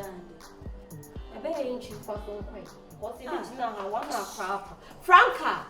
I bet you ain't for quite. What's it? Franka!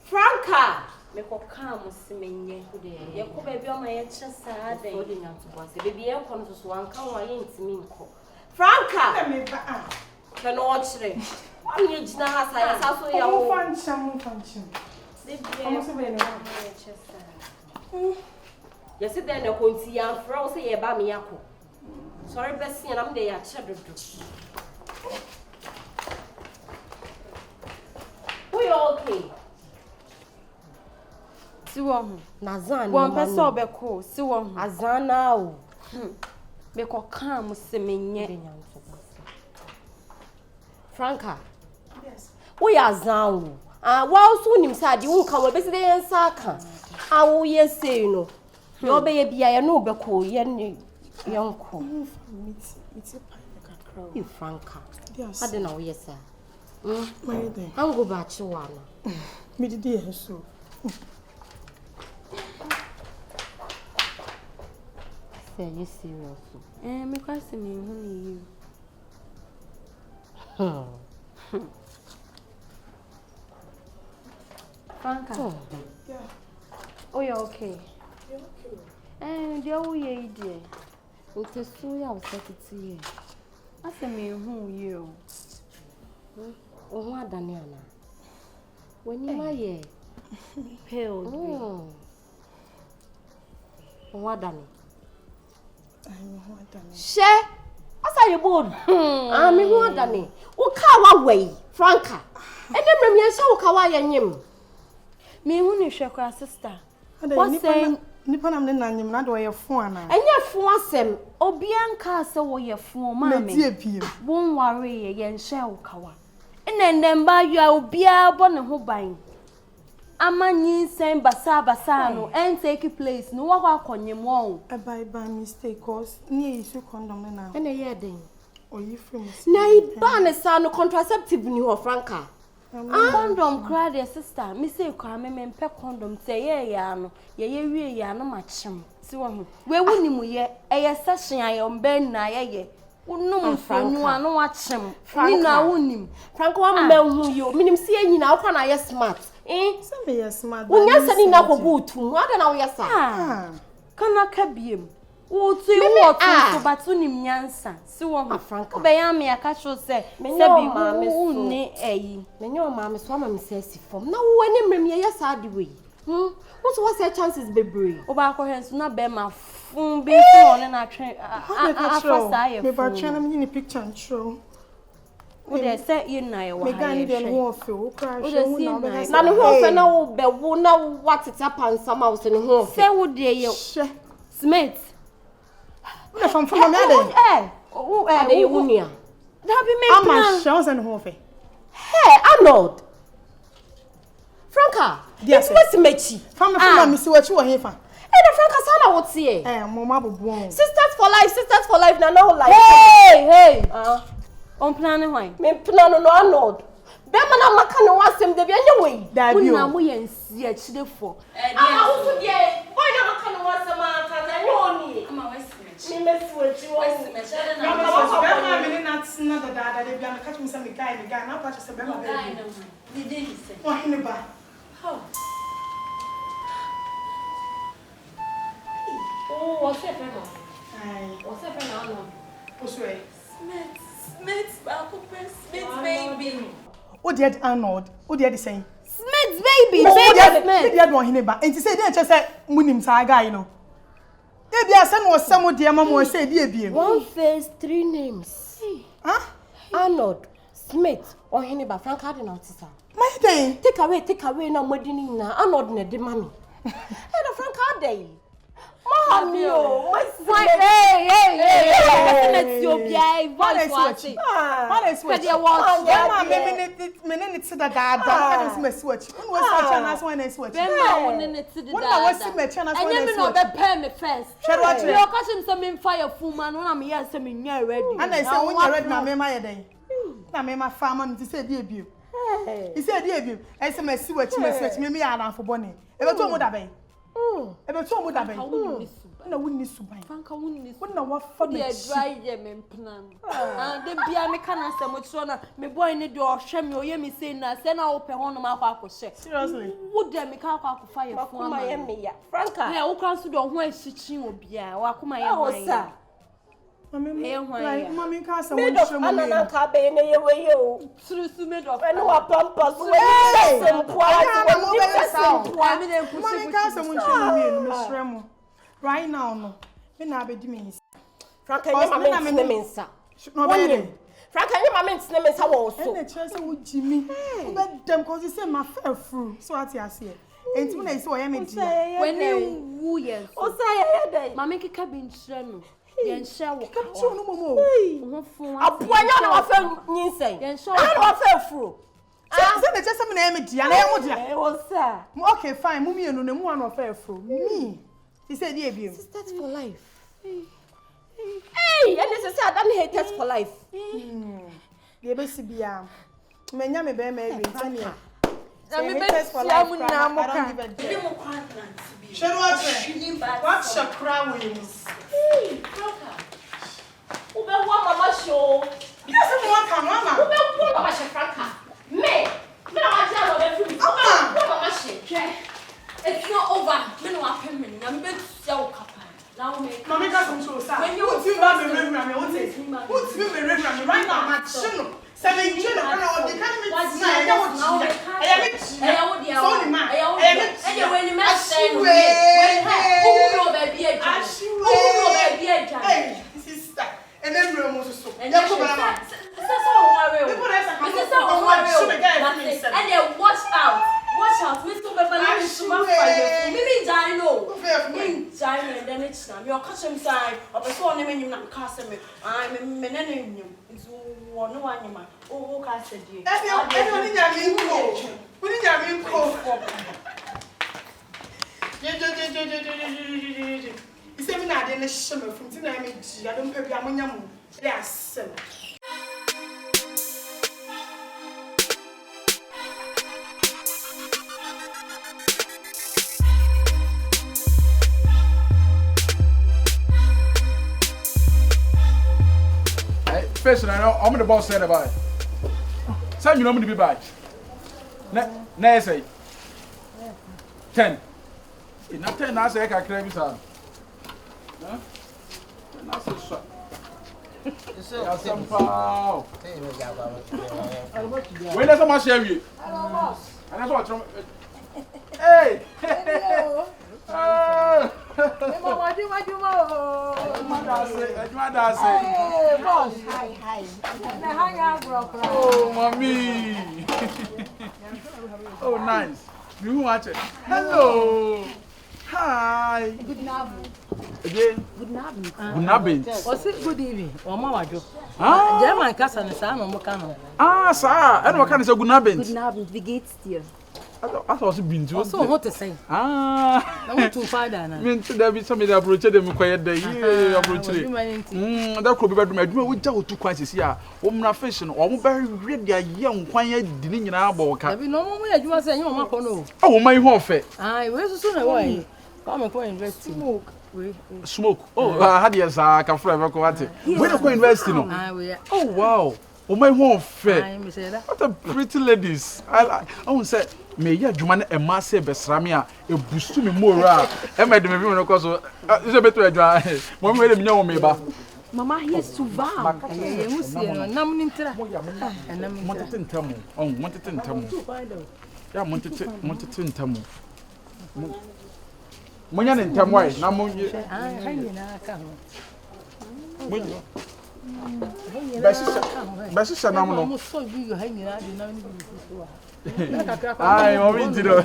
Franka! Me ko calm simenye. Ye ko baby o my chest sad dey. Baby e ko no so anka wa ye ntimi nko. Franka! Can watch it. I'm your Gina has I also your function. Yes, then the Quincy and Fro say about me. Sorry, Bessie, and I'm there. We okay. Siwon Nazan one person obeko siwon azana o me ko kan mo semenye Franka. Yes. We azan o wa so nim say ade won kan we be se dey nsa kan wo ye say no yo be ye bia ye no obeko ye ne yanko you Franka. Yes. Ade na wo ye say My day. I'm go back to one. Me did hear so. Say you serious? Me kwase me hu you. Franka. Yeah. Oh, you okay? Yeah, okay. Dear, we are dear. It is so ya was set to you. I say me who you. Oh, what Daniela? When you are here, pale. What Danny? I know what Danny. Share. Asa you bold. Me who Danny. O kawa way, Franka. And then me answer o kawa yanyim. Me who ni shekwa sister. What say? Nipa na me nanyim na do ye fon ana. Enye fon asem. Obi anka se wo ye fon ma me. Me tie piem. Won ware ye nhye o kawa. Enen ba yu obi a bo ne ho ban. Amanyi sen basa no and take place no wa akonyem won. By mistake cause near issue condom na. Ene ye den. O yi free me. Na iba ne sa no contraceptive ni ho Franka. Condom cry their sister. Me say kwa me mpe condom say ye ya no. Ye wie ya no machem. Si wo ho. We wuni mu ye eye session aye omben na ye. Unum fonu anu wachem. Ni na wunim. Franka wa mahu yo. Minim si enyina akwa na ye smart. Some be smart. Unya sani na ko butu. Ada na wo ye sa. Kana ka biem. Wo tu wo tu so batu nim nyansa. Si wo ho. Franka. Be ya me aka cho se bi unni eyi. Menye o ma me so ama me se asifom. Na wo ani mrem ye sa de we. What was your chances bebre? Oba ko hensu na be ma fun bi ti on na twen afasa ye. Me ba twen na me ni picture ntro. Wo de say you na ye wa. Me ga ni de ho ofe wo crash wo na be na no ho ofe na wo be wo na wateta pansama wo se ne ho ofe. Say wo de ye. Smith. Wo na fam me ade. Ade wo nia. Da bi me plan. Ama show se ne ho ofe. Hey, Arnold. Franka, it's what's mechi. From me see what you are here for. The Franka sana what see? Mama bo. Sisters for life na no life. Hey. On plan why? Me plan no Arnold. Be man maka no wasem de bi anya we. Dabi o. Na mo yensi a chide fo. Wo so de. Boy na maka no wasem aka na nya oni. Ama wesi me mesi wechi wo. Wesi me chede na. Be ma me na tsina da de bi na catch me say me guy na pa che say be ma be. Di dey say. Wo hine ba. Oh, what's that friend? Aye. What's that friend now? What's right? Smith, Smith baby. O dear Arnold, o dear the same. Smith baby, Smith. Dear one hine ba. Enti say dey che say munim sa guy no. E bia say no some dear mama say dey biem. One face, three names. Huh? Arnold, Smith, or hine ba Franka de na otisa. My day. Take away na modini na Arnold na de mami. E na Franka dey. Mommy, hey. Let's your BI voice watching. What is what? You want? Yeah, me sit that dad. Me switch. When was such an as when I switch? When I was see me channel as when I switch. And you pay me first. You are catching some fire full man when I'm here say me near ready. And I say when you ready na me my day. Na me my farmer to say dey biu. He said dey biu. I say me switch me ya na for bonny. E be to mo da ben. E be to mo da ben. Na wonni suban. Franka wonni. Wonna wafa me. Dey dry ye me mpena. De bia me kana se mo chiro na me boy ne de ohwe me oye me say na se na wo pe hono ma akwa akose. Seriously. Wo de me ka akwa akfa ye fun ama. Ye me ya. Franka. Hey, wo kan so de ho ahikyin obi a wa kuma ye hwan. Mommy can't say what you mean. I'm not going to be you. Through me, dog. I know a pampas. Right now, no. Me na be doing. Franka, you mama me mensa. No be. Franka, you mama me mensa wo so. E na chese wo Jimmy. Wo be dem cause you say my fair fruit. So what you say? Enti mo na say wo ya me dia. When you woo yes. O say ya dey. Mama keka bi nchire no. Yen share wo. Keka bi no momo. Ho fun. Apoanya na wa fa nyinsen. Yen share. Na wa fa furu. Say na chese me na ya me dia. Na ya mo dia. E wo say. Okay, fine. Mummy enu na mu one of fair fruit. Me. He said yeah be. Sisters for life. Hey, and this is I don't hate us for life. Dey be si bia. Me nya me be ma ebi ntania. Na me be sia mu na mo ka. Bi mo kwantran bi. Shey what shakra we you. Hey, Franka. Ube wa mama show. Yes, me want come mama. Ube wa mama show Franka. Me na wa ja no be film. Ube wa mama show. It's not over. Me no happen me. Na me be sia wo kapa. Now me. Mommy got some show, sir. When you me right now, my chino. 7 chino, no, they can't meet. Watch out, Mr. Beverly is too much for you. Mimi Dino. Dino, and then it's not your custom side of a swan name in Castle. I'm a man. It's one animal. Oh, Castle. You say me not in a shimmer from tonight. I don't pay Yamunyamu. Yes. First, I know I'm the boss said about it. Some you know me to be back. Nay, say 10. In not 10, I say I can claim it. Huh? And I say, so. Some pow. When does someone share you? And that's what. Hey! Boss, hi. Oh, mommy. Oh, nice. You watch it. Hello. Hi. Good night. Again. Good night. Good night. What's it? Good evening. Mama wajo. Ah. German kasa na sa no mo kano. Ah, sir. I don't kind of say good night. Good night. The gate still. I thought it been to. So what to say? Ah. I want to father na. Me to there be some dey approach them quiet there. Yeah, approach it. That could be bedroom. Adwuma we ja otu kwan sisi a. Wo mna fish no. Wo very ready aye nkwan ya di ni nyina abo ka. Abi no mo adwuma say nyoma ko no. Oh, wo man ho fe. Ah, we so na why. Come ko university. Smoke. Oh, had yes can fly back what. We no go university no. Ah, we. Oh, wow. Oh, my ho fe. Ah, me say that. What a pretty ladies. I won't say me ya dwuma na e ma se besra me a e boost me more a e ma de me bi no ko so is e beto adwa mo me me nya wo me ba Mama here is too bad. You see no nam ni ntira. Nam mo tete ntamu oh mo tete ntamu ya mo tete ntamu mo nya ne ntamu ai na mo ah hanyi na aka ho. Basisha na mo no mo so bi yo hanyi na de na ni bi so. Ai, mommy did. Oh,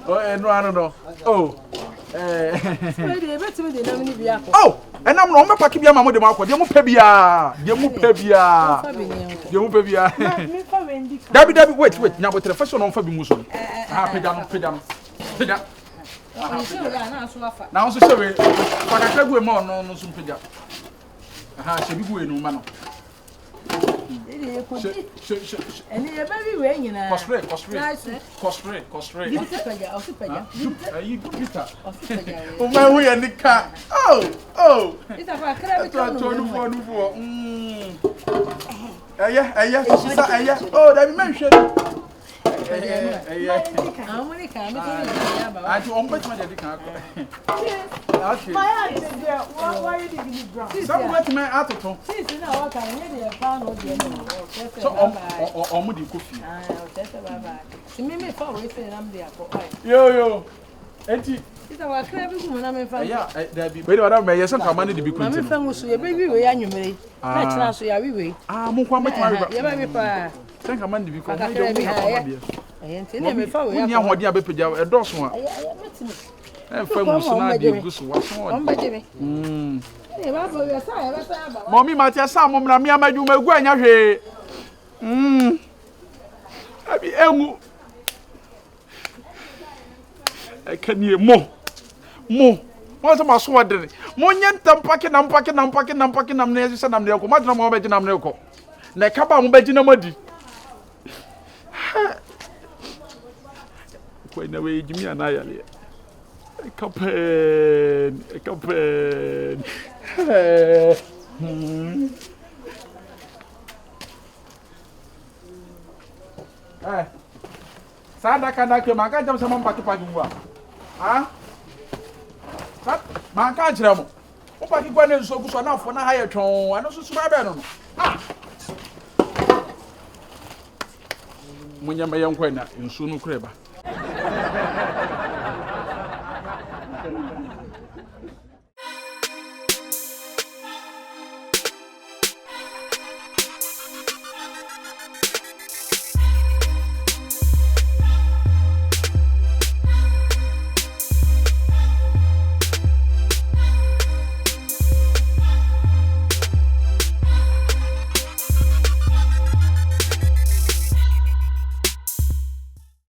no. Oh. Oh, and I'm not packing your mamma de Marco. You move pebia. Debbie, wait. Now, with the first one on Fabi Muson. Pedam. Now, so sorry. But I can't go more, no, some pega. She be going no man. And you baby ring in a Cosplay. You do Peter. Oh my way and the car. Oh. It's a crab. Oh, that mentioned. How many can I do almost my dedication. Okay. My aunt is there. Why are you digging the ground? Some wet my article. Since you know what I need a pound of the So, or moody coffee. To me, for waiting, I'm there for Yo. Auntie. it's our crab. Yeah, there be. Wait, what may yes, come money to be I'm a baby way annually. That's why we wait. Mukwa my baby pa. Thank a man to be called. I ain't in me for you. What dear baby, a dose one. And famous, I did good one. Mommy, my dear, some of them, I do my going ahead. I be I can hear more. What's my sword? Monyan, packing, I'm there. I'm there. Come on, I'm there. Nekaba mbejina madi. Kwa na we jimi anayale. Ekapen. Sada kana ke maka jam sama mpaki ngwa. Sat maka jira mo. Mpaki kwa ne so kuso na afo na ha ye twon. Ano so suma be no no. Munyama yankwa na nsu no kureba.